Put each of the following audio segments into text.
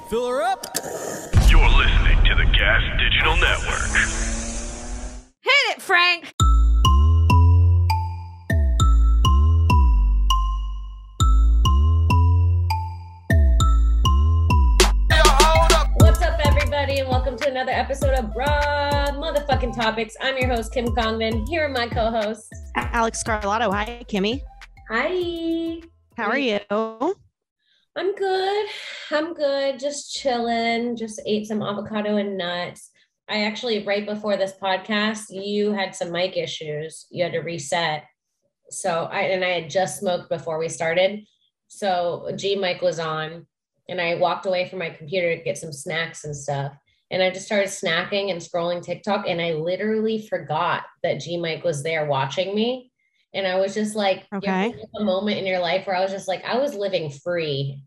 Fill her up. You're listening to the Gas Digital Network. Hit it, Frank. What's up, everybody, and welcome to another episode of Broad Motherfucking Topics. I'm your host, Kim Congdon. Here are my co-hosts, Alex Scarlato. Hi, Kimmy. Hi. How are you? I'm good. Just chilling. Just ate some avocado and nuts. I actually, right before this podcast, you had some mic issues. You had to reset. So I had just smoked before we started. So G mic was on and I walked away from my computer to get some snacks and stuff. And I just started snacking and scrolling TikTok. And I literally forgot that G mic was there watching me. And I was just like, okay, a moment in your life where I was just like, I was living free.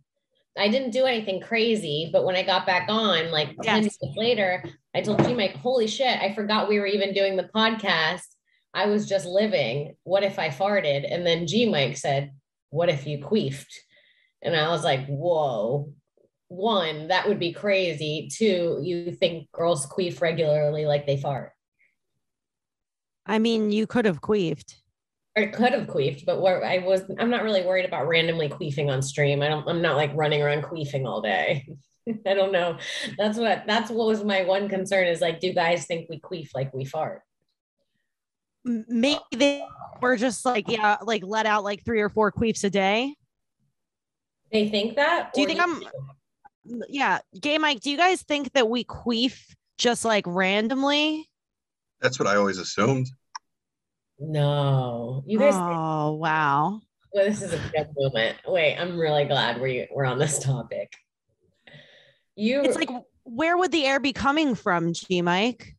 I didn't do anything crazy, but when I got back on, like 10 minutes later, I told G-Mike, holy shit, I forgot we were even doing the podcast. I was just living. What if I farted? And then G-Mike said, what if you queefed? And I was like, whoa. One, that would be crazy. Two, you think girls queef regularly like they fart? I mean, you could have queefed. Or could have queefed, but I'm not really worried about randomly queefing on stream. I'm not like running around queefing all day. I don't know. That's what was my one concern is like, do guys think we queef like we fart? Maybe they were just like, like let out like 3 or 4 queefs a day. They think that? Do you think Gay Mike, do you guys think that we queef just like randomly? That's what I always assumed. No, you guys. Oh, wow. Well, this is a good moment. Wait, I'm really glad we're on this topic. It's like, where would the air be coming from, G Mike?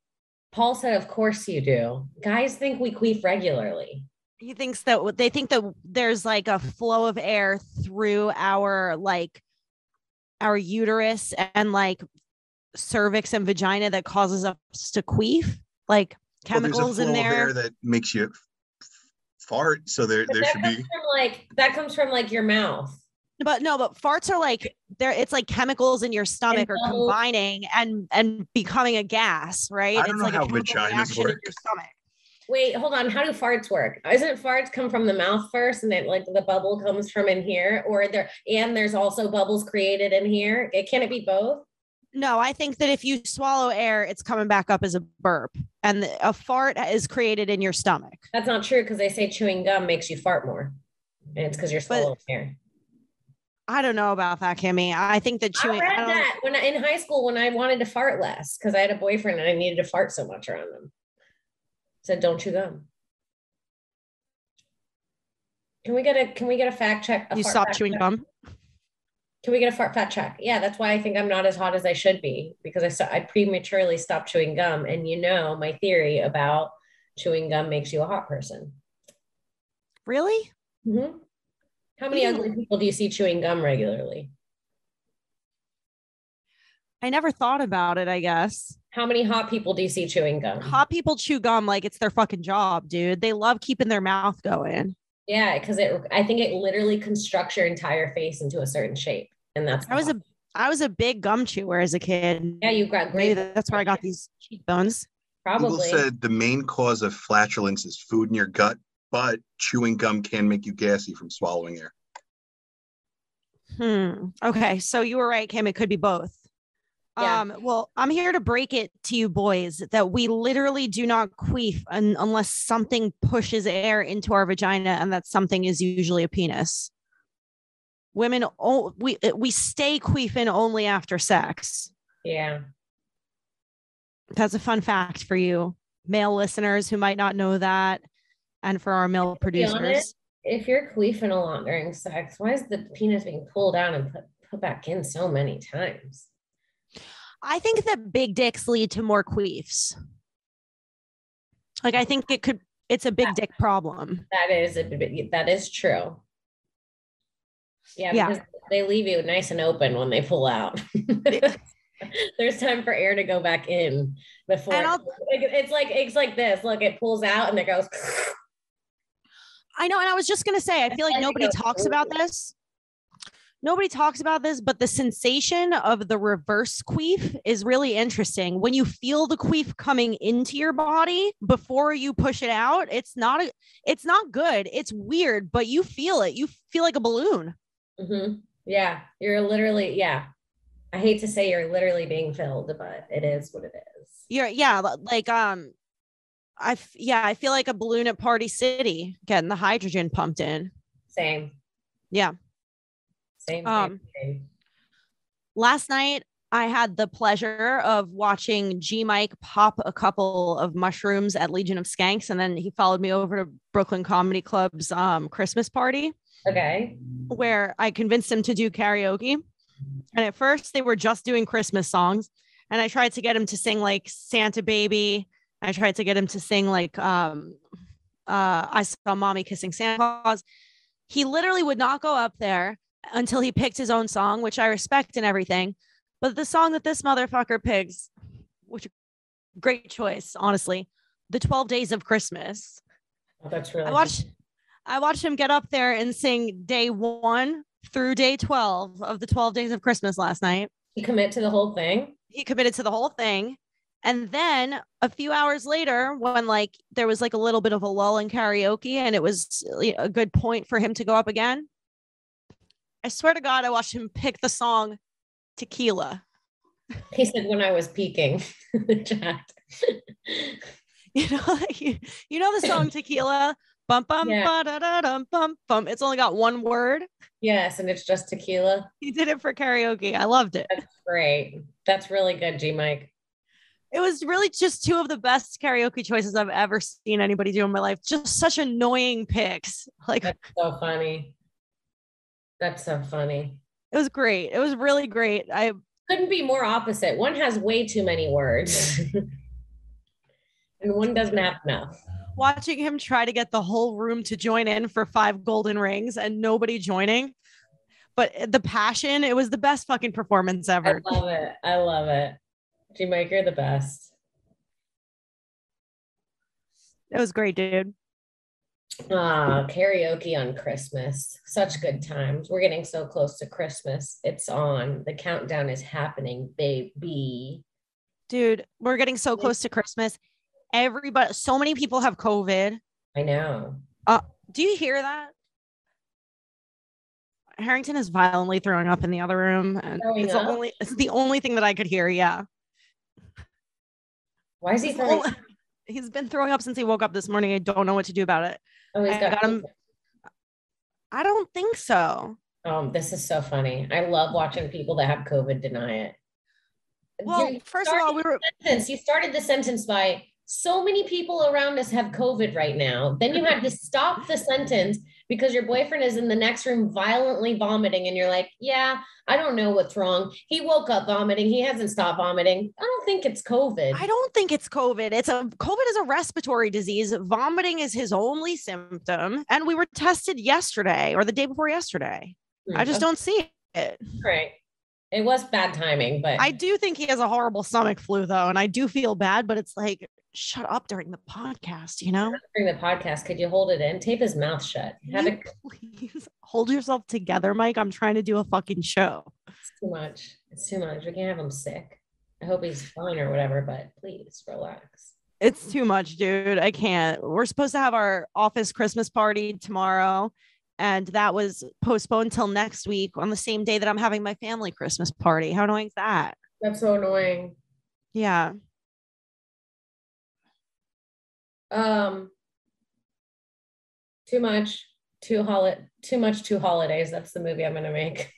Paul said, of course you do. Guys think we queef regularly. They think that there's like a flow of air through our uterus and like cervix and vagina that causes us to queef, like chemicals in there. There's a flow of air that makes you fart, so there should be that comes from like your mouth. But farts are like it's like chemicals in your stomach are combining and becoming a gas, right? I don't know how vaginas work. Wait, hold on. How do farts work? Isn't farts come from the mouth first, and then like the bubble comes from in here, or there's also bubbles created in here? Can it be both? No, I think that if you swallow air, it's coming back up as a burp, and a fart is created in your stomach. That's not true because they say chewing gum makes you fart more, and it's because you're swallowing air. I don't know about that, Kimmy. I think that chewing. I read that when in high school when I wanted to fart less because I had a boyfriend and I needed to fart so much around him. Said don't chew gum. Can we get a fact check? You stop chewing gum? Can we get a fart fact check? Yeah, that's why I think I'm not as hot as I should be because I prematurely stopped chewing gum. And my theory about chewing gum makes you a hot person. Really? Mm-hmm. How many ugly people do you see chewing gum regularly? I never thought about it, I guess. How many hot people do you see chewing gum? Hot people chew gum like it's their fucking job, dude. They love keeping their mouth going. Yeah, because I think it literally constructs your entire face into a certain shape. And that's I was a big gum chewer as a kid. Yeah, you got great. Maybe that's where I got these cheekbones. Probably. Google said the main cause of flatulence is food in your gut, but chewing gum can make you gassy from swallowing air. Okay, so you were right, Kim. It could be both. Yeah. Well, I'm here to break it to you boys that we literally do not queef unless something pushes air into our vagina, and that something is usually a penis. Women, we stay queefing only after sex. Yeah. That's a fun fact for you male listeners who might not know that, and for our male producers. Honest, if you're queefing a lot during sex, why is the penis being pulled out and put back in so many times? I think that big dicks lead to more queefs. Like, I think it's a big dick problem. That is true. Yeah, because they leave you nice and open when they pull out. There's time for air to go back in before. It's like this. Look, it pulls out and it goes. I know. And I was just going to say, I feel like nobody talks about this. nobody talks about this, but the sensation of the reverse queef is really interesting. When you feel the queef coming into your body before you push it out, it's not good. It's weird, but you feel it. You feel like a balloon. Mm-hmm. Yeah. You're literally, yeah. I hate to say you're literally being filled, but it is what it is. I feel like a balloon at Party City getting the hydrogen pumped in. Same. Yeah. Same. Last night, I had the pleasure of watching G Mike pop a couple of mushrooms at Legion of Skanks, and then he followed me over to Brooklyn Comedy Club's Christmas party. Okay. Where I convinced him to do karaoke. And at first, they were just doing Christmas songs, and I tried to get him to sing like Santa Baby. I tried to get him to sing like I Saw Mommy Kissing Santa Claus. He literally would not go up there until he picked his own song, which I respect and everything. But the song that this motherfucker picks, which great choice, honestly, the 12 Days of Christmas. Oh, that's really I watched him get up there and sing day 1 through day 12 of the 12 Days of Christmas last night. He committed to the whole thing? He committed to the whole thing. And then a few hours later, when like there was like a little bit of a lull in karaoke and it was a good point for him to go up again, I swear to God, I watched him pick the song Tequila. He said when I was peaking the chat. You know the song Tequila? Bum bum ba da da dum bum bum. It's only got one word. Yes, and it's just tequila. He did it for karaoke. I loved it. That's great. That's really good, G Mike. It was really just two of the best karaoke choices I've ever seen anybody do in my life. Just such annoying picks. Like, that's so funny. That's so funny. It was great. It was really great. I couldn't be more opposite. One has way too many words and one doesn't have enough. Watching him try to get the whole room to join in for 5 golden rings and nobody joining. But the passion, it was the best fucking performance ever. I love it. I love it. G Mike, you're the best. It was great, dude. Karaoke on Christmas. Such good times. We're getting so close to Christmas. It's on. The countdown is happening, baby. Dude, we're getting so close to Christmas. Everybody, so many people have COVID. I know. Do you hear that? Harrington is violently throwing up in the other room. And it's the only thing that I could hear. Yeah. Why is he throwing up? He's been throwing up since he woke up this morning. I don't know what to do about it. Oh, he's got him. I don't think so. This is so funny. I love watching people that have COVID deny it. Well, first of all, you started the sentence by so many people around us have COVID right now. Then you had to stop the sentence because your boyfriend is in the next room violently vomiting. And you're like, yeah, I don't know what's wrong. He woke up vomiting. He hasn't stopped vomiting. I don't think it's COVID. I don't think it's COVID. COVID is a respiratory disease. Vomiting is his only symptom. And we were tested yesterday or the day before yesterday. I just don't see it. Right. It was bad timing, but I do think he has a horrible stomach flu though. And I do feel bad, but it's like, shut up during the podcast, you know? During the podcast, could you hold it in? Tape his mouth shut. Please hold yourself together, Mike. I'm trying to do a fucking show. It's too much. It's too much. We can't have him sick. I hope he's fine or whatever, but please relax. It's too much, dude. I can't. We're supposed to have our office Christmas party tomorrow. And that was postponed till next week on the same day that I'm having my family Christmas party. How annoying is that? That's so annoying. Yeah. Too much, two holidays. That's the movie I'm gonna make.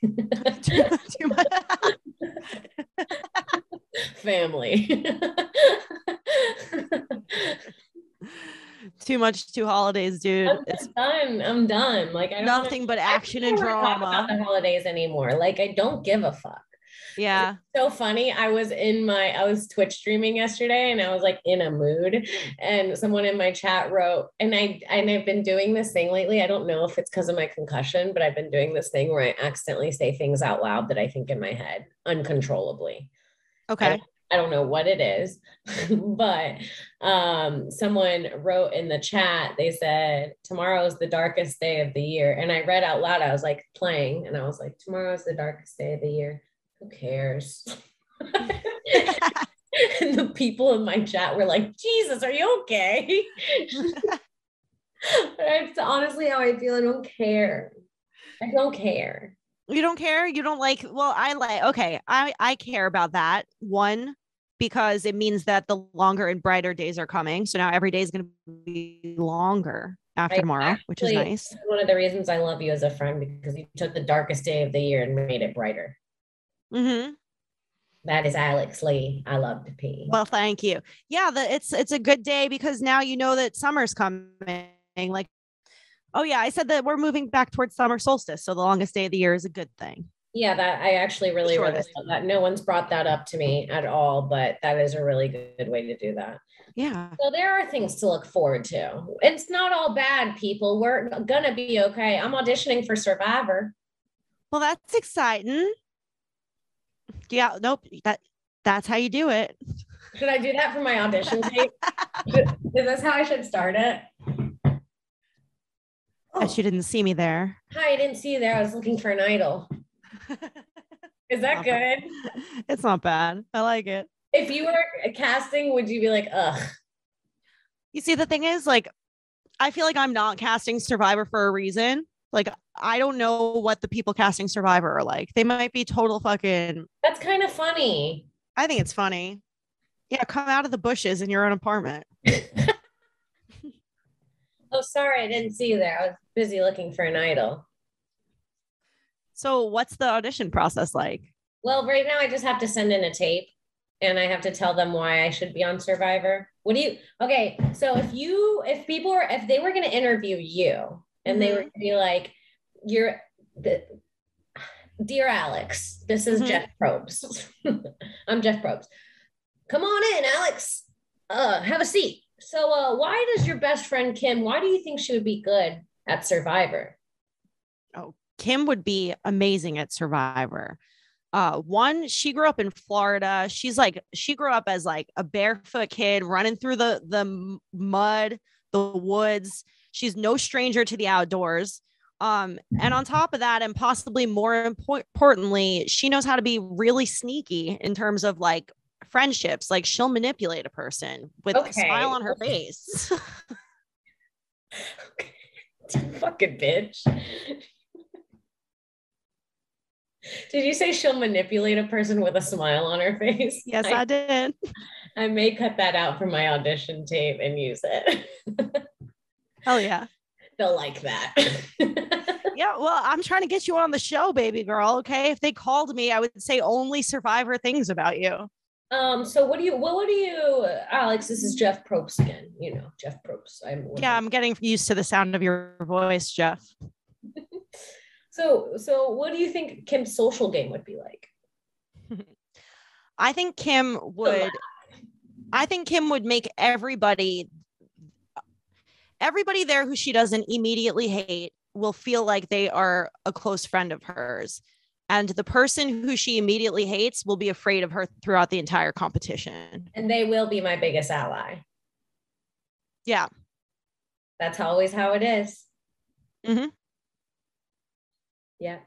too much. Family. Too much, 2 holidays, dude. I'm done. Like I don't nothing but action and drama. Talk about the holidays anymore. Like I don't give a fuck. Yeah. It's so funny. I was Twitch streaming yesterday and I was like in a mood and someone in my chat wrote, and I've been doing this thing lately. I don't know if it's because of my concussion, but I've been doing this thing where I accidentally say things out loud that I think in my head uncontrollably. Okay. I don't know what it is, but someone wrote in the chat, they said, tomorrow is the darkest day of the year. And I read out loud, I was like playing, and I was like, tomorrow is the darkest day of the year. Who cares? And the people in my chat were like, Jesus, are you okay? That's honestly how I feel. I don't care. I don't care. You don't care? You don't like, well, okay. I care about that. One, because it means that the longer and brighter days are coming. So now every day is going to be longer after tomorrow, which is nice. One of the reasons I love you as a friend, because you took the darkest day of the year and made it brighter. Mm-hmm. That is Alex Lee. I love to pee. Well, thank you. Yeah, it's a good day because now you know that summer's coming. Like, oh yeah, I said that we're moving back towards summer solstice. So the longest day of the year is a good thing. Yeah, that I actually really love that. No one's brought that up to me at all, but that is a really good way to do that. Yeah. So there are things to look forward to. It's not all bad, people. We're gonna be okay. I'm auditioning for Survivor. Well, that's exciting. Yeah, nope. That's how you do it. Should I do that for my audition tape? Is this how I should start it? Oh, she didn't see me there. Hi, I didn't see you there. I was looking for an idol. Is that good? It's not bad. I like it. If you were casting, would you be like, ugh? You see, the thing is, like, I feel like I'm not casting Survivor for a reason. Like, I don't know what the people casting Survivor are like. They might be total fucking. That's kind of funny. I think it's funny. Yeah, come out of the bushes in your own apartment. Oh, sorry, I didn't see you there. I was busy looking for an idol. So what's the audition process like? Well, right now I just have to send in a tape and I have to tell them why I should be on Survivor. Okay, so if they were going to interview you and they were going to be like, dear Alex, this is Jeff Probst. I'm Jeff Probst. Come on in, Alex. Have a seat. So why does your best friend Kim, why do you think she would be good at Survivor? Oh, Kim would be amazing at Survivor. One, she grew up in Florida. She grew up as like a barefoot kid running through the mud, the woods. She's no stranger to the outdoors. And on top of that, and possibly more importantly, she knows how to be really sneaky in terms of like friendships. Like she'll manipulate a person with a smile on her face. Fucking bitch. Did you say she'll manipulate a person with a smile on her face? Yes, I did. I may cut that out from my audition tape and use it. Hell yeah. They'll like that. Yeah, well, I'm trying to get you on the show, baby girl. Okay. If they called me, I would say only Survivor things about you. So what do you, Alex, this is Jeff Probst again, Jeff Probst. I'm getting used to the sound of your voice, Jeff. So what do you think Kim's social game would be like? I think Kim would make everybody there who she doesn't immediately hate will feel like they are a close friend of hers. And the person who she immediately hates will be afraid of her throughout the entire competition. And they will be my biggest ally. Yeah. That's always how it is. Mm-hmm. Yeah.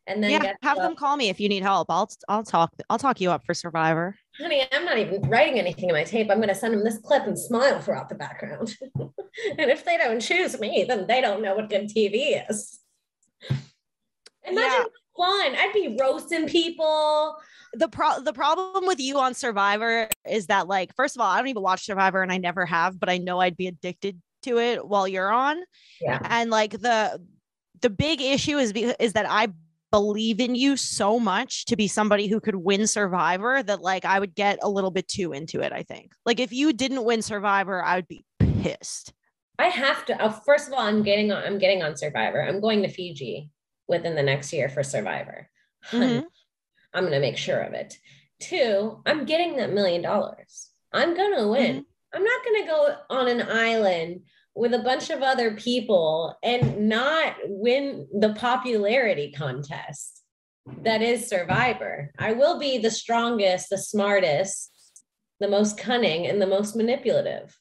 And then have them call me if you need help. I'll talk you up for Survivor. Honey, I'm not even writing anything in my tape. I'm going to send them this clip and smile throughout the background. And if they don't choose me, then they don't know what good TV is. Imagine fun. I'd be roasting people. The problem with you on Survivor is that, like, first of all, I don't even watch Survivor and I never have, but I know I'd be addicted to it while you're on. Yeah. And like the big issue is that I believe in you so much to be somebody who could win Survivor that like I would get a little bit too into it. I think like if you didn't win Survivor, I would be pissed. I have to. First of all, I'm getting on Survivor. I'm going to Fiji within the next year for Survivor. Mm-hmm. I'm going to make sure of it. 2, I'm getting that $1 million. I'm going to win. Mm-hmm. I'm not going to go on an island with a bunch of other people and not win the popularity contest. that is Survivor. I will be the strongest, the smartest, the most cunning, and the most manipulative.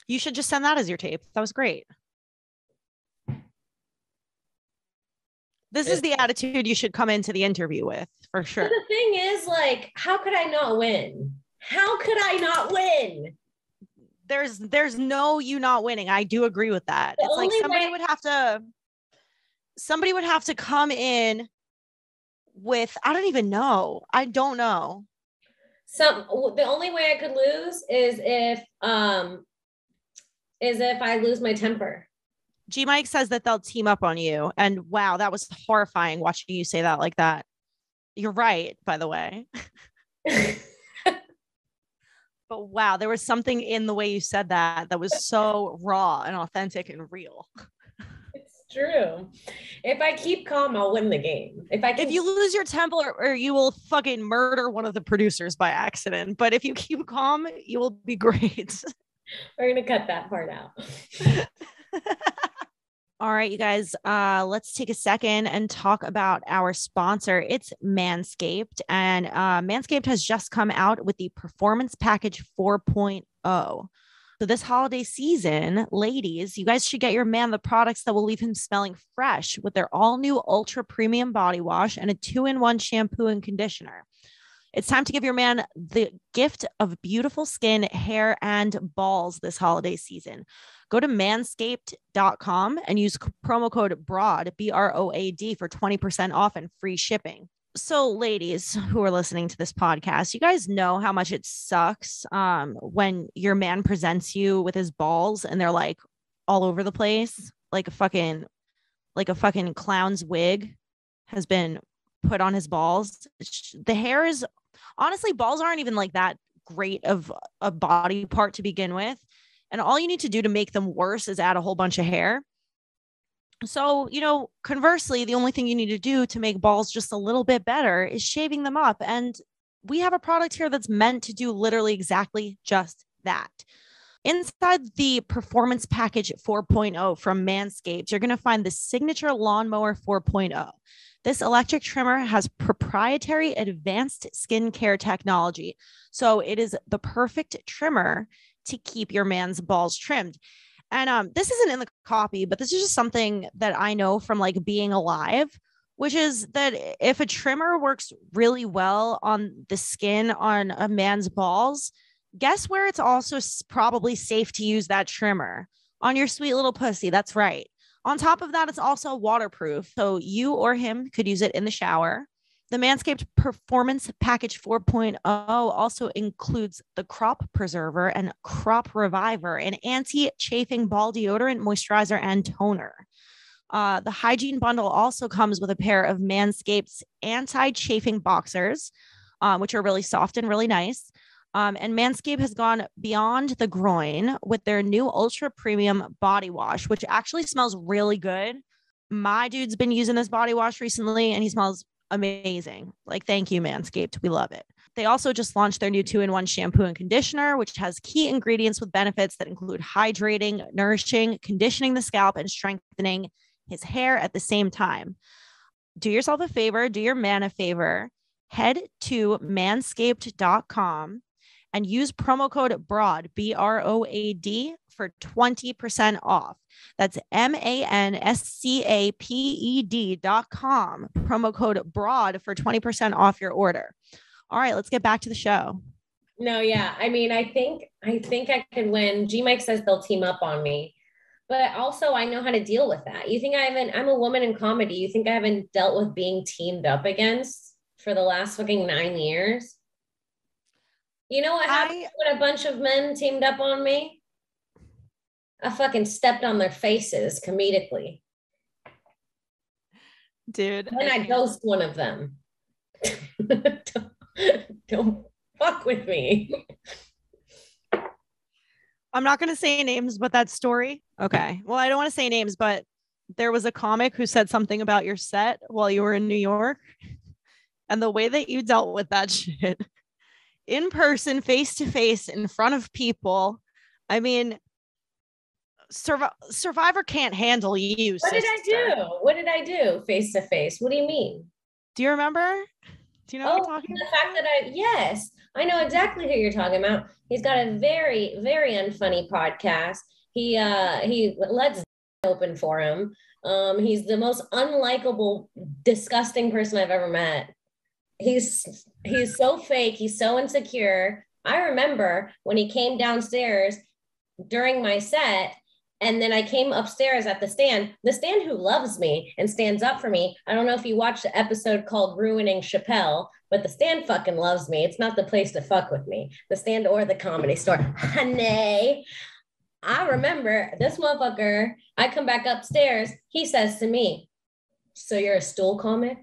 You should just send that as your tape. That was great. This is the attitude you should come into the interview with, for sure. But the thing is, like, how could I not win? How could I not win? There's no you not winning. I do agree with that. It's like somebody would have to come in with, I don't even know. I don't know. The only way I could lose is if I lose my temper. G Mike says that they'll team up on you. And wow, that was horrifying watching you say that like that. You're right, by the way. But wow, there was something in the way you said that was so raw and authentic and real. It's true. If I keep calm, I'll win the game. If you lose your temper, or you will fucking murder one of the producers by accident. But if you keep calm, you will be great. We're going to cut that part out. All right, you guys, let's take a second and talk about our sponsor. It's Manscaped, and Manscaped has just come out with the Performance Package 4.0. So this holiday season, ladies, you guys should get your man the products that will leave him smelling fresh with their all-new ultra premium body wash and a 2-in-1 shampoo and conditioner. It's time to give your man the gift of beautiful skin, hair, and balls this holiday season. Go to manscaped.com and use promo code BROAD, BROAD, for 20% off and free shipping. So ladies who are listening to this podcast, you guys know how much it sucks when your man presents you with his balls and they're like all over the place, like a fucking clown's wig has been put on his balls. The hair is, honestly, balls aren't even like that great of a body part to begin with. And all you need to do to make them worse is add a whole bunch of hair. So, conversely, the only thing you need to do to make balls just a little bit better is shaving them up. And we have a product here that's meant to do literally exactly just that. Inside the Performance Package 4.0 from Manscaped, you're going to find the Signature Lawnmower 4.0. This electric trimmer has proprietary advanced skincare technology. So it is the perfect trimmer to keep your man's balls trimmed. And this isn't in the copy, but this is just something that I know from like being alive, which is that if a trimmer works really well on the skin on a man's balls, guess where it's also probably safe to use that trimmer? On your sweet little pussy. That's right. On top of that, it's also waterproof. So you or him could use it in the shower. The Manscaped Performance Package 4.0 also includes the Crop Preserver and Crop Reviver, an anti-chafing ball deodorant, moisturizer, and toner. The Hygiene Bundle also comes with a pair of Manscaped's anti-chafing boxers, which are really soft and really nice. And Manscaped has gone beyond the groin with their new ultra premium body wash, which actually smells really good. My dude's been using this body wash recently and he smells amazing. Like, thank you, Manscaped. We love it. They also just launched their new 2-in-1 shampoo and conditioner, which has key ingredients with benefits that include hydrating, nourishing, conditioning the scalp, and strengthening his hair at the same time. Do yourself a favor, do your man a favor. Head to manscaped.com and use promo code BROAD, BROAD, for 20% off. That's manscaped.com, promo code BROAD for 20% off your order. All right, let's get back to the show. No, yeah. I mean, I think I can win. G Mike says they'll team up on me, but also I know how to deal with that. You think I'm a woman in comedy. You think I haven't dealt with being teamed up against for the last fucking 9 years? You know what happened when a bunch of men teamed up on me? I fucking stepped on their faces comedically. Dude. And I dosed one of them. Don't fuck with me. I'm not going to say names, but that story. Okay. Well, I don't want to say names, but there was a comic who said something about your set while you were in New York. And the way that you dealt with that shit in person, face to face, in front of people. I mean, Survivor can't handle you. What did I sister. do? What did I do face to face? What do you mean? Do you remember? Do you know what I'm talking the about? fact that yes, I know exactly who you're talking about. He's got a very, very unfunny podcast. He lets open for him. He's the most unlikable, disgusting person I've ever met. He's so fake. He's so insecure. I remember when he came downstairs during my set, and then I came upstairs at the stand who loves me and stands up for me. I don't know if you watched the episode called Ruining Chappelle, but the stand fucking loves me. It's not the place to fuck with me. The stand or the Comedy Store. Honey, I remember this motherfucker. I come back upstairs. He says to me, "So you're a stool comic?"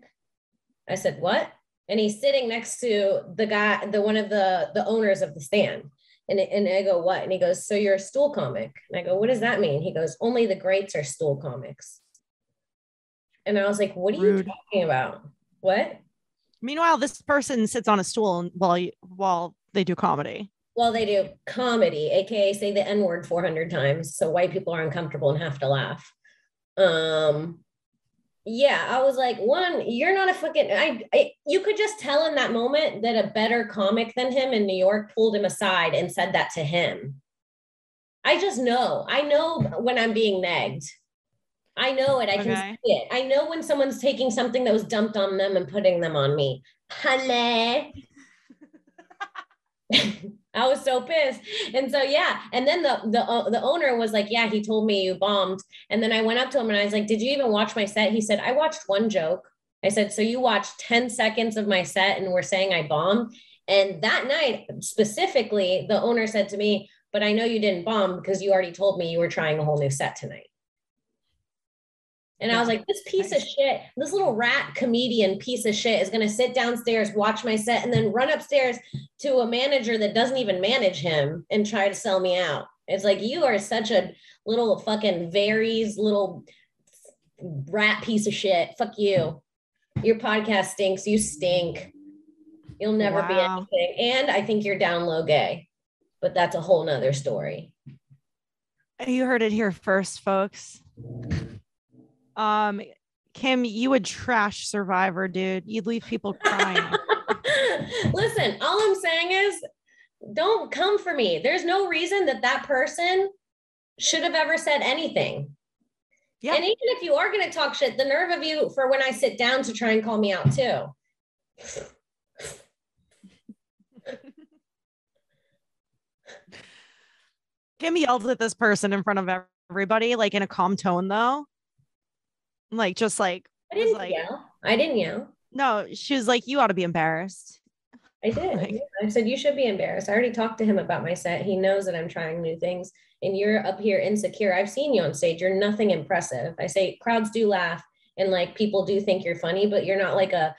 I said, "What?" And he's sitting next to one of the owners of the stand. And I go, "What?" And he goes, "So you're a stool comic." And I go, "What does that mean?" He goes, "Only the greats are stool comics." And I was like, "What are you talking about?" What? Meanwhile, this person sits on a stool while they do comedy. Well, they do comedy, aka say the N-word 400 times, so white people are uncomfortable and have to laugh. Yeah, I was like, one, you're not a fucking, you could just tell in that moment that a better comic than him in New York pulled him aside and said that to him. I just know. I know when I'm being negged. I know it. I can see it. I know when someone's taking something that was dumped on them and putting them on me. Honey. I was so pissed. And so, yeah. And then the owner was like, "Yeah, he told me you bombed." And then I went up to him and I was like, "Did you even watch my set?" He said, "I watched one joke." I said, "So you watched 10 seconds of my set and were saying I bombed?" And that night specifically, the owner said to me, "But I know you didn't bomb because you already told me you were trying a whole new set tonight." And I was like, this piece of shit, this little rat comedian piece of shit is going to sit downstairs, watch my set, and then run upstairs to a manager that doesn't even manage him and try to sell me out. It's like, you are such a little fucking varies, little rat piece of shit. Fuck you. Your podcast stinks. You stink. You'll never be anything. And I think you're down low gay, but that's a whole nother story. You heard it here first, folks. Kim, you would trash Survivor, dude. You'd leave people crying. Listen, all I'm saying is don't come for me. There's no reason that person should have ever said anything. Yeah. And even if you are going to talk shit, the nerve of you for when I sit down to try and call me out too. Kim yelled at this person in front of everybody, like in a calm tone though. Like, just like, I didn't yell. No, she was like, "You ought to be embarrassed." I did. Like, I said, "You should be embarrassed." I already talked to him about my set. He knows that I'm trying new things and you're up here insecure. I've seen you on stage. You're nothing impressive. I say crowds do laugh and like people do think you're funny, but you're not like a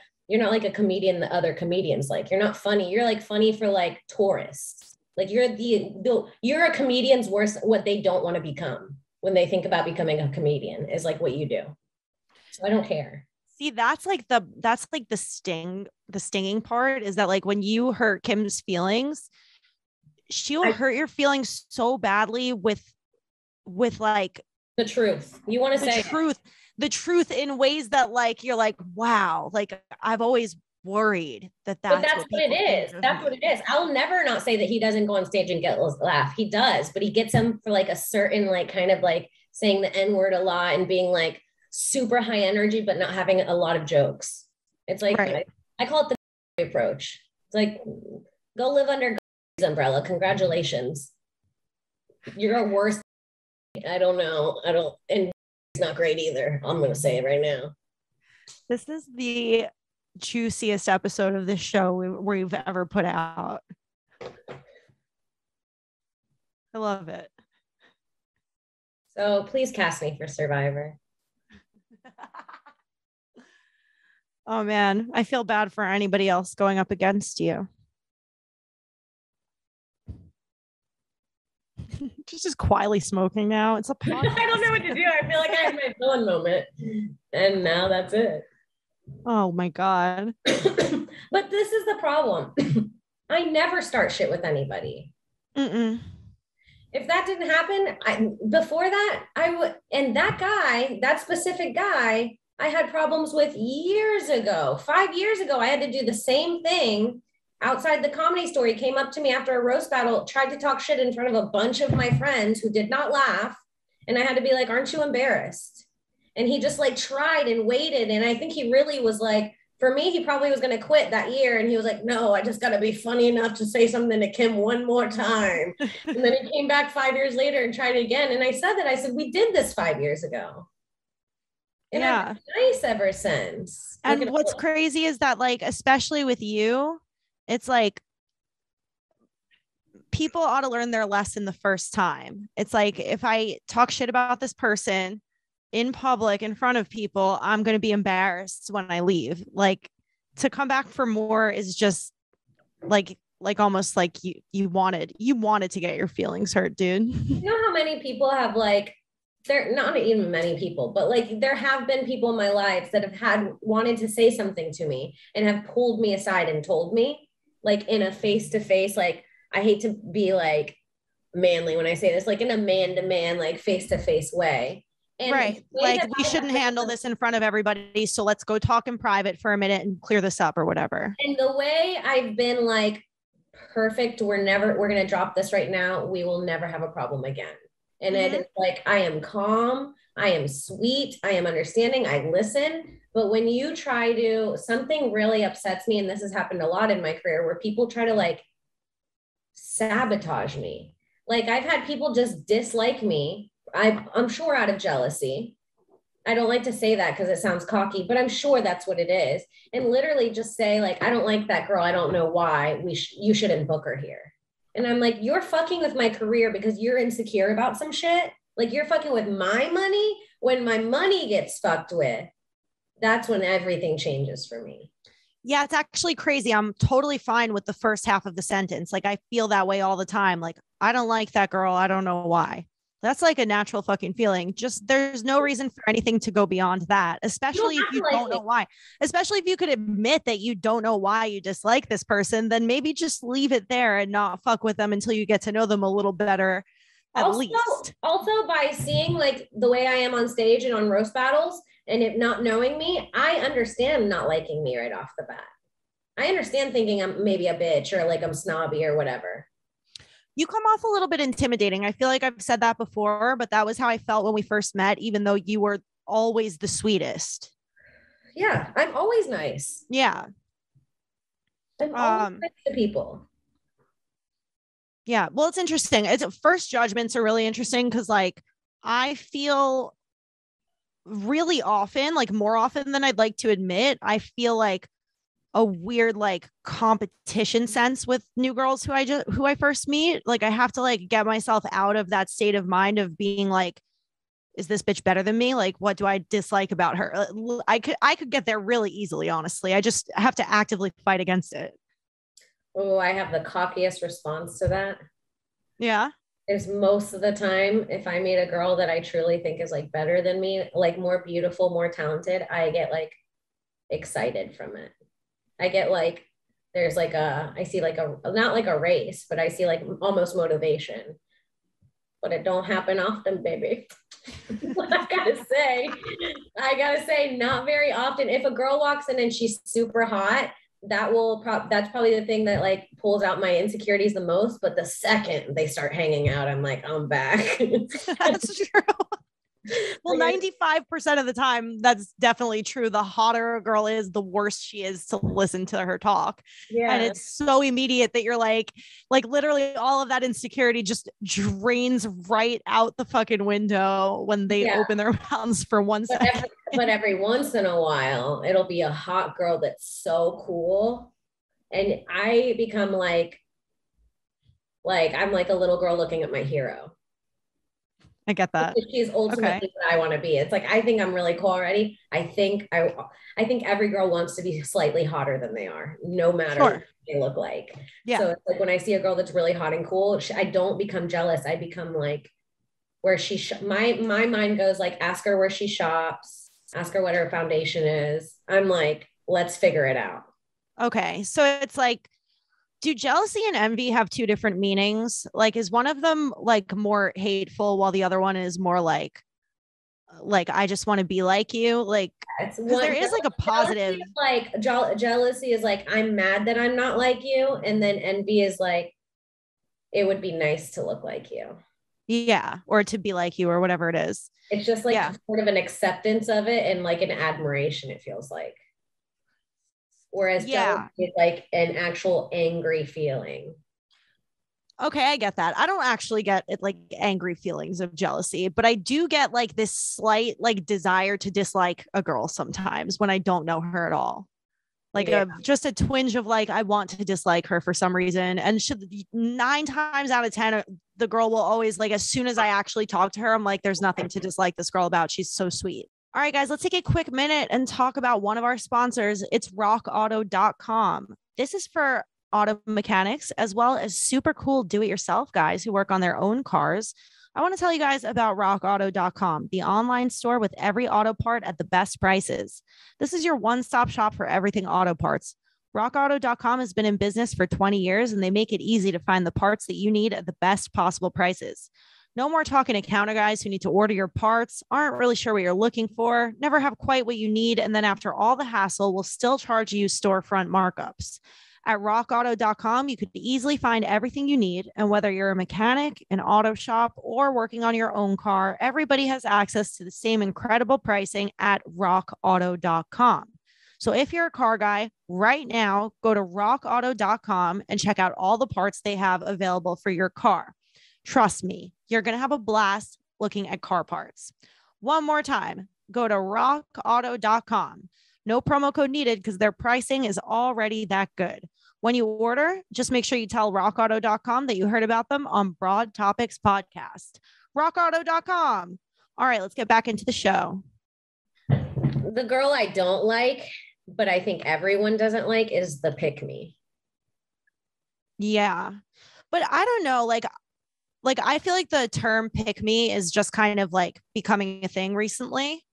comedian that other comedians like. You're not funny. You're like funny for like tourists. Like you're a comedian's worst what they don't want to become when they think about becoming a comedian is like what you do. So I don't care. See, that's like the stinging part is that like when you hurt Kim's feelings, she'll hurt your feelings so badly with like the truth. You want to say the truth in ways that like, you're like, wow, like I've always worried that's what it is. That's what it is. I'll never not say that he doesn't go on stage and get a laugh. He does, but he gets them for like a certain, like kind of like saying the N-word a lot and being like super high energy, but not having a lot of jokes. It's like, right. I call it the approach. It's like, go live under God's umbrella. Congratulations. You're a worse. I don't know. And it's not great either. I'm going to say it right now. This is the juiciest episode of this show we've ever put out. I love it. So please cast me for Survivor. Oh man, I feel bad for anybody else going up against you. She's just quietly smoking now. It's a podcast. I don't know what to do. I feel like I had my villain moment, and now that's it. Oh my god! But this is the problem. I never start shit with anybody. Mm-mm. If that didn't happen, before that, I would, and that guy, that specific guy, I had problems with years ago. 5 years ago, I had to do the same thing outside the Comedy Store. He came up to me after a roast battle, tried to talk shit in front of a bunch of my friends who did not laugh. And I had to be like, aren't you embarrassed? And he just like tried and waited. And I think he really was like, for me, he probably was going to quit that year. And he was like, no, I just got to be funny enough to say something to Kim one more time. And then he came back 5 years later and tried it again. And I said, we did this 5 years ago. And yeah. I've been nice ever since. And what's crazy is that, like, especially with you, it's like people ought to learn their lesson the first time. It's like, if I talk shit about this person in public in front of people, I'm going to be embarrassed when I leave. Like, to come back for more is just like almost like you wanted to get your feelings hurt, dude. You know how many people have, like, there, not even many people, but like there have been people in my life that have wanted to say something to me and have pulled me aside and told me, like, in a face-to-face, like, I hate to be like manly when I say this, like in a man-to-man, like face-to-face way. And right. Like, we shouldn't handle this in front of everybody. So let's go talk in private for a minute and clear this up or whatever. And the way I've been like, perfect, we're going to drop this right now. We will never have a problem again. And it is like, I am calm, I am sweet, I am understanding, I listen. But when you try to, something really upsets me, and this has happened a lot in my career, where people try to like sabotage me. Like, I've had people just dislike me. I'm sure out of jealousy. I don't like to say that because it sounds cocky, but I'm sure that's what it is. And literally just say, like, I don't like that girl. I don't know why. You shouldn't book her here. And I'm like, you're fucking with my career because you're insecure about some shit. Like, you're fucking with my money. When my money gets fucked with, that's when everything changes for me. Yeah, it's actually crazy. I'm totally fine with the first half of the sentence. Like, I feel that way all the time. Like, I don't like that girl. I don't know why. That's like a natural fucking feeling. Just, there's no reason for anything to go beyond that, especially if you don't know why. Especially if you could admit that you don't know why you dislike this person, then maybe just leave it there and not fuck with them until you get to know them a little better. Also, by seeing like the way I am on stage and on roast battles, and if not knowing me, I understand not liking me right off the bat. I understand thinking I'm maybe a bitch or like I'm snobby or whatever. You come off a little bit intimidating. I feel like I've said that before, but that was how I felt when we first met, even though you were always the sweetest. Yeah, I'm always nice. Yeah. I'm always nice to people. Yeah. Well, it's interesting. First judgments are really interesting because, like, I feel really often, like more often than I'd like to admit, I feel like a weird like competition sense with new girls who I first meet. Like, I have to like get myself out of that state of mind of being like, is this bitch better than me? Like, what do I dislike about her? I could get there really easily, honestly. I just have to actively fight against it. Oh, I have the cockiest response to that. Yeah. Is most of the time, if I meet a girl that I truly think is like better than me, like more beautiful, more talented, I get like excited from it. I get like, there's like I see like not like a race, but I see like almost motivation, but it don't happen often, baby. I gotta say, not very often. If a girl walks in and she's super hot, that's probably the thing that like pulls out my insecurities the most. But the second they start hanging out, I'm like, I'm back. That's true. Well, 95% of the time, that's definitely true. The hotter a girl is, the worse she is to listen to her talk. Yeah. And it's so immediate that you're like literally all of that insecurity just drains right out the fucking window when they open their mouths for 1 second. But every once in a while, it'll be a hot girl that's so cool. And I become like I'm like a little girl looking at my hero. I get that. She's ultimately what I want to be. It's like, I think I'm really cool already. I think every girl wants to be slightly hotter than they are, no matter what they look like. Yeah. So it's like when I see a girl that's really hot and cool, I don't become jealous. I become like where my mind goes like, ask her where she shops, ask her what her foundation is. I'm like, let's figure it out. Okay. So it's like, Do jealousy and envy have two different meanings? Like, is one of them like more hateful while the other one is more like I just want to be like you? Like, It's because there one is like a positive. Jealousy is like, I'm mad that I'm not like you. And then envy is like, it would be nice to look like you. Yeah. Or to be like you or whatever it is. It's just like Yeah. sort of an acceptance of it and like an admiration, it feels like. Whereas Yeah. jealousy is like an actual angry feeling. Okay, I get that. I don't actually get it like angry feelings of jealousy, but I do get like this slight like desire to dislike a girl sometimes when I don't know her at all. Like just a twinge of like I want to dislike her for some reason. And 9 times out of 10, the girl will always like as soon as I actually talk to her, I'm like, there's nothing to dislike this girl about. She's so sweet. All right, guys, let's take a quick minute and talk about one of our sponsors. It's rockauto.com. This is for auto mechanics, as well as super cool do-it-yourself guys who work on their own cars. I want to tell you guys about rockauto.com, the online store with every auto part at the best prices. This is your one-stop shop for everything auto parts. Rockauto.com has been in business for 20 years, and they make it easy to find the parts that you need at the best possible prices. No more talking to counter guys who need to order your parts, aren't really sure what you're looking for, never have quite what you need, and then after all the hassle, will still charge you storefront markups. At rockauto.com, you could easily find everything you need. And whether you're a mechanic, an auto shop, or working on your own car, everybody has access to the same incredible pricing at rockauto.com. So if you're a car guy right now, go to rockauto.com and check out all the parts they have available for your car. Trust me, you're going to have a blast looking at car parts. One more time, go to rockauto.com. No promo code needed because their pricing is already that good. When you order, just make sure you tell rockauto.com that you heard about them on Broad Topics podcast. rockauto.com. All right, let's get back into the show. The girl I don't like, but I think everyone doesn't like, is the pick me. Yeah. But I don't know, like I feel like the term pick me is just kind of like becoming a thing recently.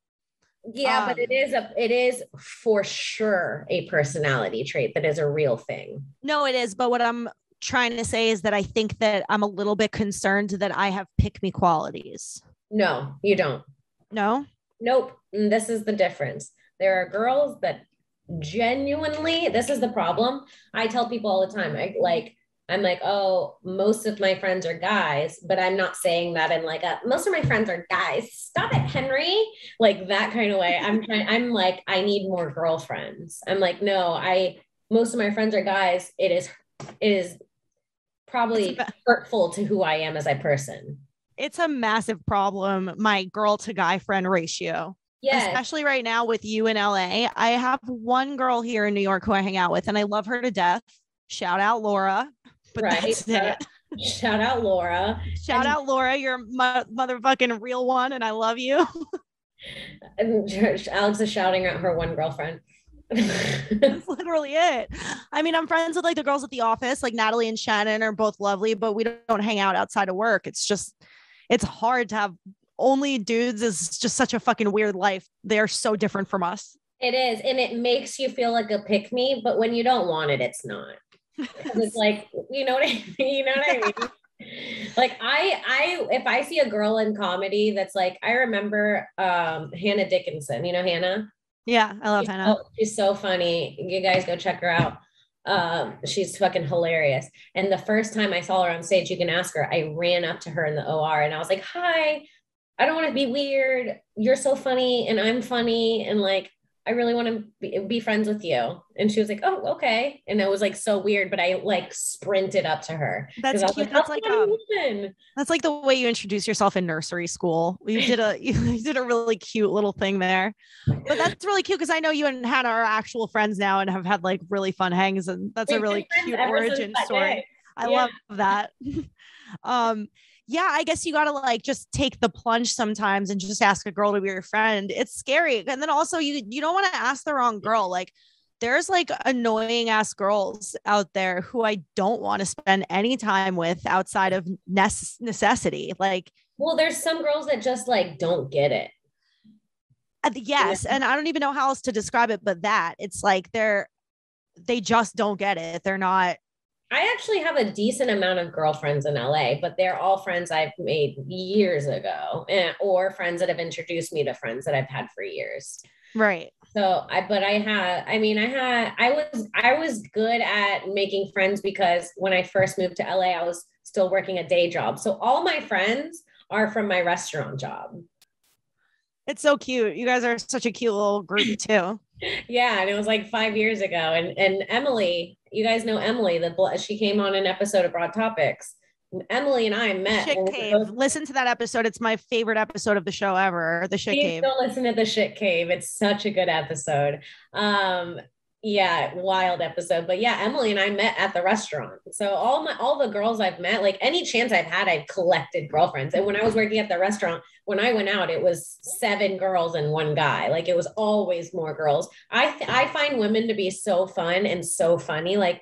Yeah, but it is for sure a personality trait that is a real thing. No, it is. But what I'm trying to say is that I think that I'm a little bit concerned that I have pick me qualities. No, you don't. No? Nope. And this is the difference. There are girls that genuinely, this is the problem. I tell people all the time, I'm like, oh, most of my friends are guys, but I'm not saying that in like most of my friends are guys. Stop it, Henry. Like that kind of way. I'm like, I need more girlfriends. I'm like, no, most of my friends are guys. It is probably hurtful to who I am as a person. It's a massive problem, my girl to guy friend ratio. Yeah. Especially right now with you in LA. I have one girl here in New York who I hang out with, and I love her to death. Shout out Laura. But right. That's it. Shout out Laura. Shout out Laura. You're a motherfucking real one, and I love you. And Alex is shouting at her one girlfriend. That's literally it. I mean, I'm friends with like the girls at the office, like Natalie and Shannon are both lovely, but we don't hang out outside of work. It's hard to have only dudes. Is just such a fucking weird life. They're so different from us. It is. And it makes you feel like a pick me, but when you don't want it, it's not. It's like, you know what I mean? Like I if I see a girl in comedy that's like, I remember Hannah Dickinson, you know Hannah? Yeah, I love Hannah. She's so funny. You guys go check her out. She's fucking hilarious. And the first time I saw her on stage, you can ask her, I ran up to her in the OR and I was like, hi, I don't want to be weird. You're so funny and I'm funny. And like, I really want to be friends with you. And she was like, oh, okay. And it was like so weird, but I like sprinted up to her. That's cute. That's like the way you introduce yourself in nursery school. You did a really cute little thing there. But that's really cute because I know you and Hannah are actual friends now and have had like really fun hangs. And that's a really cute origin story. I love that. Yeah, I guess you got to like just take the plunge sometimes and just ask a girl to be your friend. It's scary. And then also you don't want to ask the wrong girl. Like there's like annoying ass girls out there who I don't want to spend any time with outside of necessity. Like, well, there's some girls that just like don't get it. Yes. And I don't even know how else to describe it, but that it's like they just don't get it. They're not I actually have a decent amount of girlfriends in LA, but they're all friends I've made years ago, or friends that have introduced me to friends that I've had for years. Right. So I was good at making friends because when I first moved to LA, I was still working a day job. So all my friends are from my restaurant job. It's so cute. You guys are such a cute little group too. Yeah, and it was like 5 years ago. And Emily, you guys know Emily, she came on an episode of Broad Topics. Emily and I met. Shit Cave. Listen to that episode. It's my favorite episode of the show ever. The Shit Cave. Don't listen to the Shit Cave. It's such a good episode. Yeah, wild episode. But yeah, Emily and I met at the restaurant. So all the girls I've met, like any chance I've had, I've collected girlfriends. And when I was working at the restaurant, when I went out, it was 7 girls and 1 guy. Like it was always more girls. I find women to be so fun and so funny. Like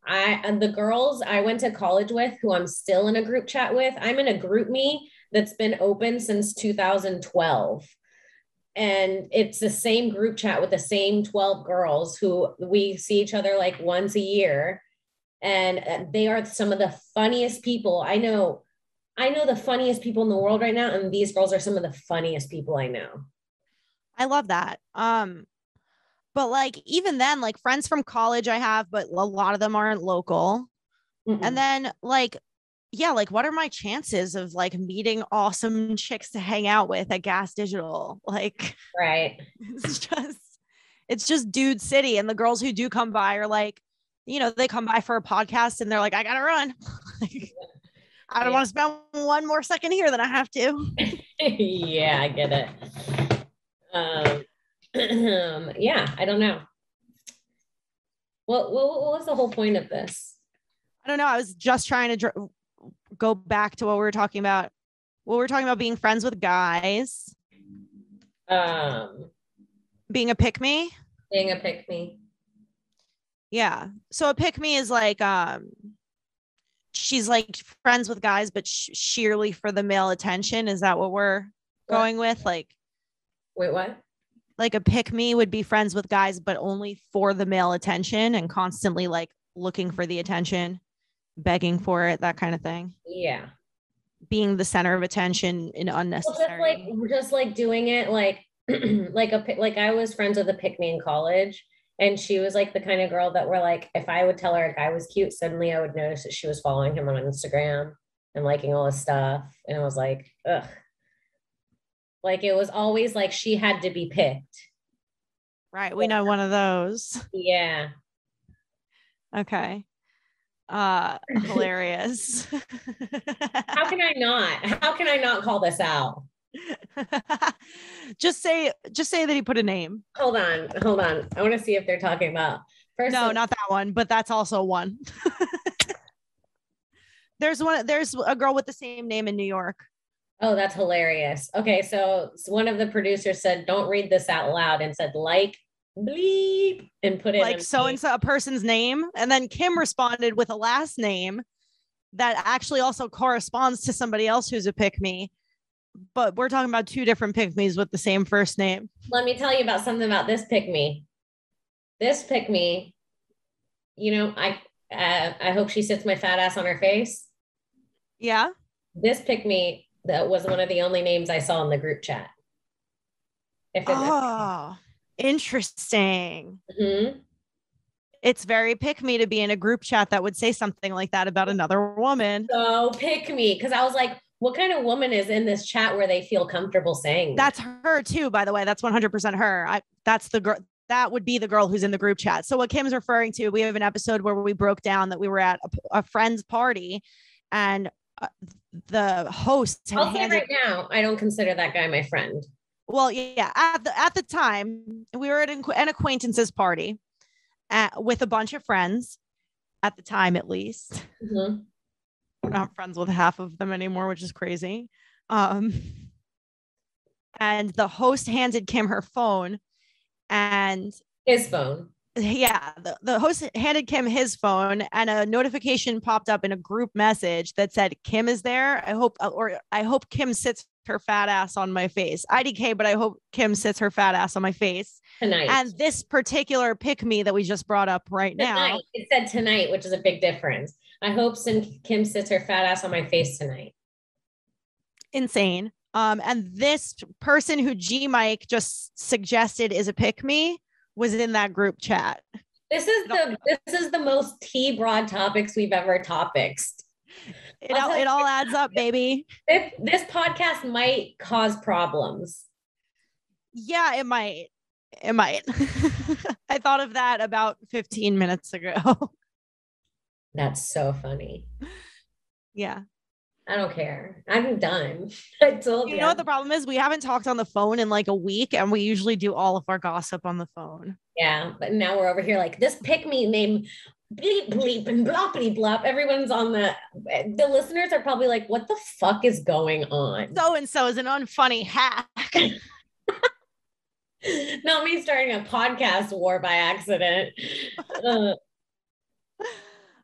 the girls I went to college with, who I'm still in a group chat with, I'm in a group me that's been open since 2012. And it's the same group chat with the same 12 girls who we see each other like once a year. And they are some of the funniest people. I know the funniest people in the world right now. And these girls are some of the funniest people I know. I love that. But like, even then, like friends from college I have, but a lot of them aren't local. Mm-mm. And then like, yeah, like what are my chances of like meeting awesome chicks to hang out with at Gas Digital? Like, right. It's just dude city. And the girls who do come by are like, you know, they come by for a podcast and they're like, I gotta run. I don't want to spend one more second here than I have to. Yeah, I get it. Yeah, I don't know. What was the whole point of this? I don't know. I was just trying to go back to what we were talking about. Well, we're talking about being friends with guys. Being a pick-me. Being a pick-me. Yeah. So a pick-me is like, she's like friends with guys, but sheerly for the male attention. Is that what we're going with? Like, wait, what? Like a pick-me would be friends with guys, but only for the male attention and constantly like looking for the attention, begging for it, that kind of thing. Yeah. Being the center of attention in unnecessary. Well, just like doing it like like I was friends with a pick-me in college, and she was like the kind of girl that were like, if I would tell her a guy was cute, suddenly I would notice that she was following him on Instagram and liking all his stuff. And I was like, ugh. Like it was always like she had to be picked. Right. We know one of those. Yeah. Okay. Hilarious. How can I not call this out? just say that he put a name. Hold on. I want to see if they're talking about No, not that one, but that's also one. There's a girl with the same name in New York. Oh, that's hilarious. Okay, so one of the producers said, don't read this out loud, and said like bleep and put it like so and so a person's name. And then Kim responded with a last name that actually also corresponds to somebody else who's a pick-me. But we're talking about 2 different pick-me's with the same first name. Let me tell you about something about this pick-me. This pick-me, you know, I hope she sits my fat ass on her face. Yeah. This pick-me, that was one of the only names I saw in the group chat. Interesting. Mm-hmm. It's very pick-me to be in a group chat that would say something like that about another woman. So pick-me, because I was like, what kind of woman is in this chat where they feel comfortable saying that? That's her too, by the way. That's 100% her. That's the girl. That would be the girl who's in the group chat. So what Kim's referring to, we have an episode where we broke down that we were at a friend's party, and the host I'll say right now, I don't consider that guy my friend. Well, yeah, at the time we were at an acquaintance's party with a bunch of friends at the time, at least. Mm-hmm. We're not friends with half of them anymore, which is crazy. And the host handed Kim her phone and his phone. Yeah, the host handed Kim his phone, and a notification popped up in a group message that said, Kim is there. I hope Kim sits her fat ass on my face. IDK, but I hope Kim sits her fat ass on my face tonight. And this particular pick me that we just brought up right now. It said tonight, which is a big difference. I hope Kim sits her fat ass on my face tonight. Insane. And this person who G Mike just suggested is a pick me was in that group chat. This is the most tea broad topics we've ever topicsed. It all adds up, baby. This podcast might cause problems. Yeah, it might. I thought of that about 15 minutes ago. That's so funny. Yeah. I don't care. I'm done. I told you. You know what the problem is? We haven't talked on the phone in like a week, and we usually do all of our gossip on the phone. Yeah, but now we're over here like this pick me name bleep bleep and bloppity blop. Everyone's on the listeners are probably like, what the fuck is going on? So and so is an unfunny hack. Not me starting a podcast war by accident.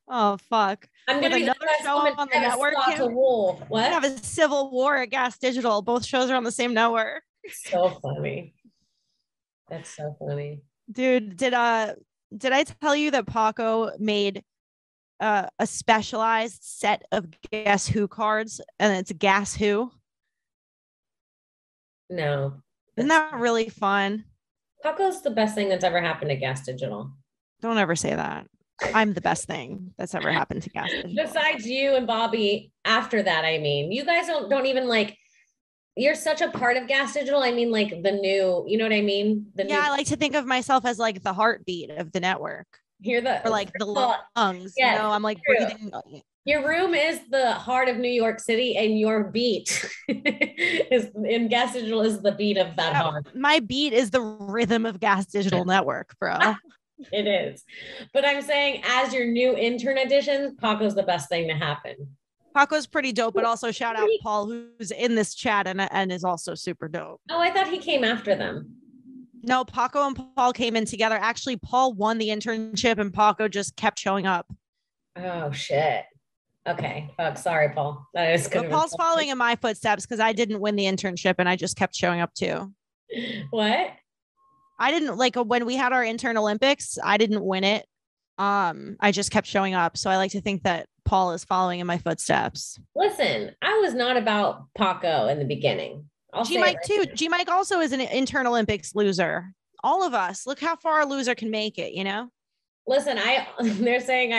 Oh fuck. I'm gonna be another show on the network. What? We have a civil war at Gas Digital. Both shows are on the same network. So funny. That's so funny. Dude, did I tell you that Paco made a specialized set of Guess Who cards, and it's Guess Who? No. Isn't that really fun? Paco's the best thing that's ever happened to Gas Digital. Don't ever say that. I'm the best thing that's ever happened to Gas Digital. Besides you and Bobby, after that, I mean, you guys don't even like, you're such a part of Gas Digital. I mean, like the new, you know what I mean? I like to think of myself as like the heartbeat of the network. Or like the lungs. Yes, I'm like true. breathing. Your room is the heart of New York City, and your beat is in Gas Digital is the beat of that heart. My beat is the rhythm of Gas Digital Network, bro. It is. But I'm saying as your new intern addition, Paco's the best thing to happen. Paco's pretty dope, but also shout out Paul, who's in this chat and is also super dope. Oh, I thought he came after them. No, Paco and Paul came in together. Actually, Paul won the internship and Paco just kept showing up. Oh, shit. Okay. Fuck. Sorry, Paul. That is good. But Paul's following in my footsteps because I didn't win the internship and I just kept showing up too. What? I didn't like when we had our intern Olympics, I didn't win it. I just kept showing up. So I like to think that Paul is following in my footsteps. Listen, I was not about Paco in the beginning. G Mike too. G Mike also is an intern Olympics loser. All of us. Look how far a loser can make it, you know? Listen, they're saying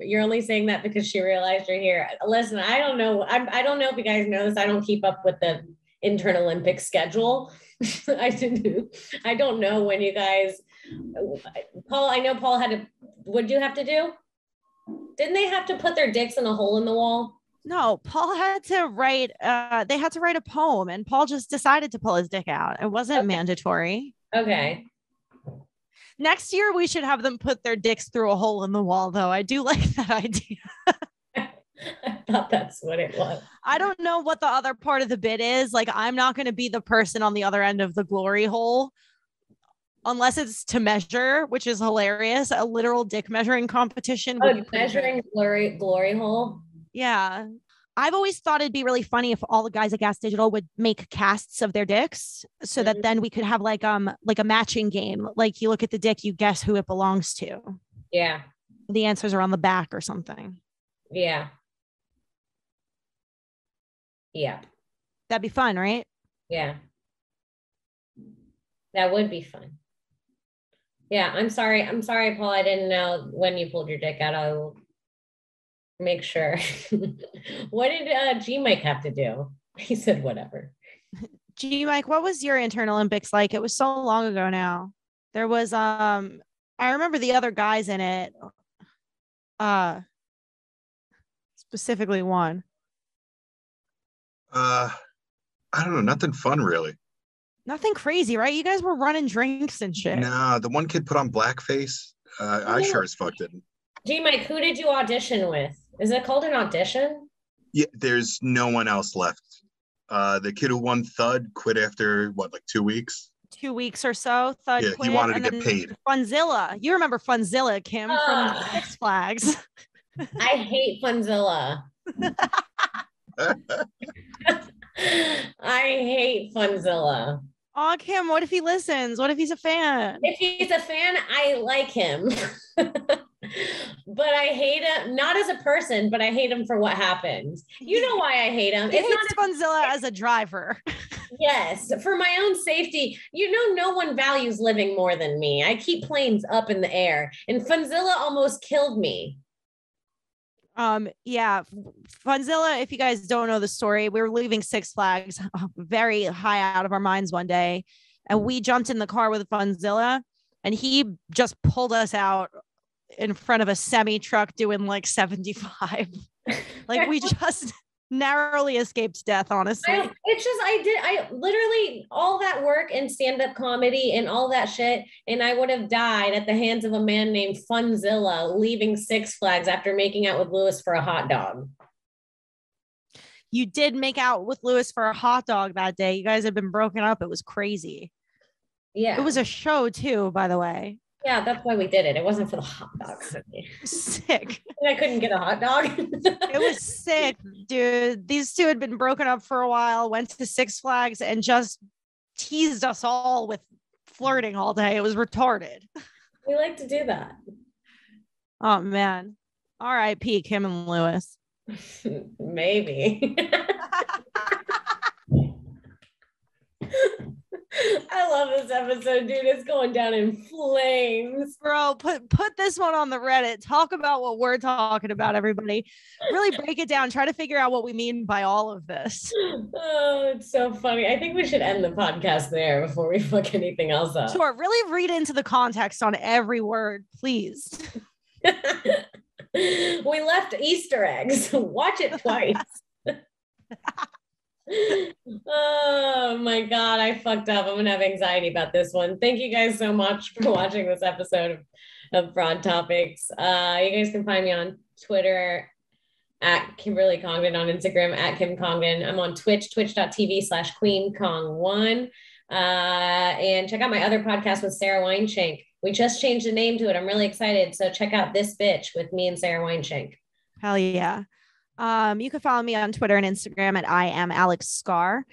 you're only saying that because she realized you're here. Listen, I don't know. I don't know if you guys know this. I don't keep up with the intern Olympic schedule. I don't know when you guys, Paul, I know Paul what'd you have to do? Didn't they have to put their dicks in a hole in the wall? No, Paul had to write, they had to write a poem and Paul just decided to pull his dick out. It wasn't mandatory. Okay. Next year, we should have them put their dicks through a hole in the wall, though. I do like that idea. I thought that's what it was. I don't know what the other part of the bit is. Like, I'm not going to be the person on the other end of the glory hole unless it's to measure, which is hilarious. A literal dick measuring competition. Measuring glory hole? Yeah. I've always thought it'd be really funny if all the guys at Gas Digital would make casts of their dicks so that then we could have like a matching game. Like you look at the dick, you guess who it belongs to. Yeah. The answers are on the back or something. Yeah. Yeah. That'd be fun, right? Yeah. That would be fun. Yeah. I'm sorry, Paul. I didn't know when you pulled your dick out. I will make sure. What did G Mike have to do? He said whatever. G Mike, what was your intern Olympics like? It was so long ago now. There was I remember the other guys in it. Specifically one. I don't know, nothing fun really. Nothing crazy, right? You guys were running drinks and shit. No, the one kid put on blackface. I sure as fuck didn't. G Mike, who did you audition with? Is it called an audition? Yeah, there's no one else left. The kid who won Thud quit after like 2 weeks? 2 weeks or so. Thud quit, he wanted to get paid. Funzilla. You remember Funzilla, Kim, from Six Flags. I hate Funzilla. I hate Funzilla. Oh, Kim, what if he listens? What if he's a fan? If he's a fan, I like him. But I hate him, not as a person, but I hate him for what happened. You know why I hate him. He hates Funzilla as a driver. Yes, for my own safety. You know, no one values living more than me. I keep planes up in the air, and Funzilla almost killed me. Yeah, Funzilla, if you guys don't know the story, we were leaving Six Flags very high out of our minds one day, and we jumped in the car with Funzilla, and he just pulled us out in front of a semi truck doing like 75. Like we just narrowly escaped death, honestly. I literally all that work and stand-up comedy and all that shit, and I would have died at the hands of a man named Funzilla leaving Six Flags after making out with Lewis for a hot dog. You did make out with Lewis for a hot dog that day. You guys had been broken up. It was crazy. Yeah. It was a show too, by the way. Yeah, that's why we did it. It wasn't for the hot dogs. Sick. I couldn't get a hot dog. It was sick, dude. These two had been broken up for a while, went to Six Flags and just teased us all with flirting all day. It was retarded. We like to do that. Oh, man. R.I.P. Kim and Lewis. Maybe. I love this episode, dude. It's going down in flames. Bro, put this one on the Reddit. Talk about what we're talking about, everybody. Really break it down. Try to figure out what we mean by all of this. Oh, it's so funny. I think we should end the podcast there before we fuck anything else up. Sure. Really read into the context on every word, please. We left Easter eggs. Watch it twice. Oh my God, I fucked up. I'm gonna have anxiety about this one. Thank you guys so much for watching this episode of Broad Topics. You guys can find me on Twitter at Kimberly Congdon, on Instagram at Kim Congdon. I'm on Twitch, twitch.tv/QueenCong1. And check out my other podcast with Sarah Weinshank. We just changed the name to it. I'm really excited. So check out This Bitch with me and Sarah Weinshank. Hell yeah. You can follow me on Twitter and Instagram at I am Alex Scar.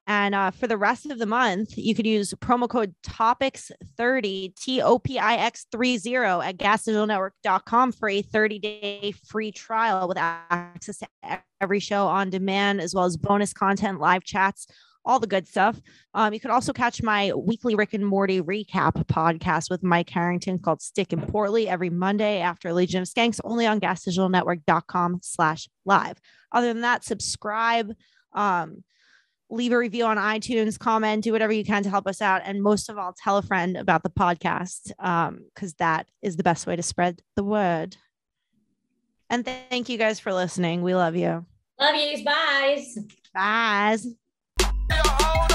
And for the rest of the month, you could use promo code Topix30, TOPIX30 at gasdigitalnetwork.com for a 30-day free trial with access to every show on demand, as well as bonus content, live chats, all the good stuff. You could also catch my weekly Rick and Morty recap podcast with Mike Harrington called Stick and Portly every Monday after Legion of Skanks, only on gasdigitalnetwork.com/live. Other than that, subscribe, leave a review on iTunes, comment, do whatever you can to help us out. And most of all, tell a friend about the podcast, because that is the best way to spread the word. And thank you guys for listening. We love you. Love yous. Bye. Bye. Hold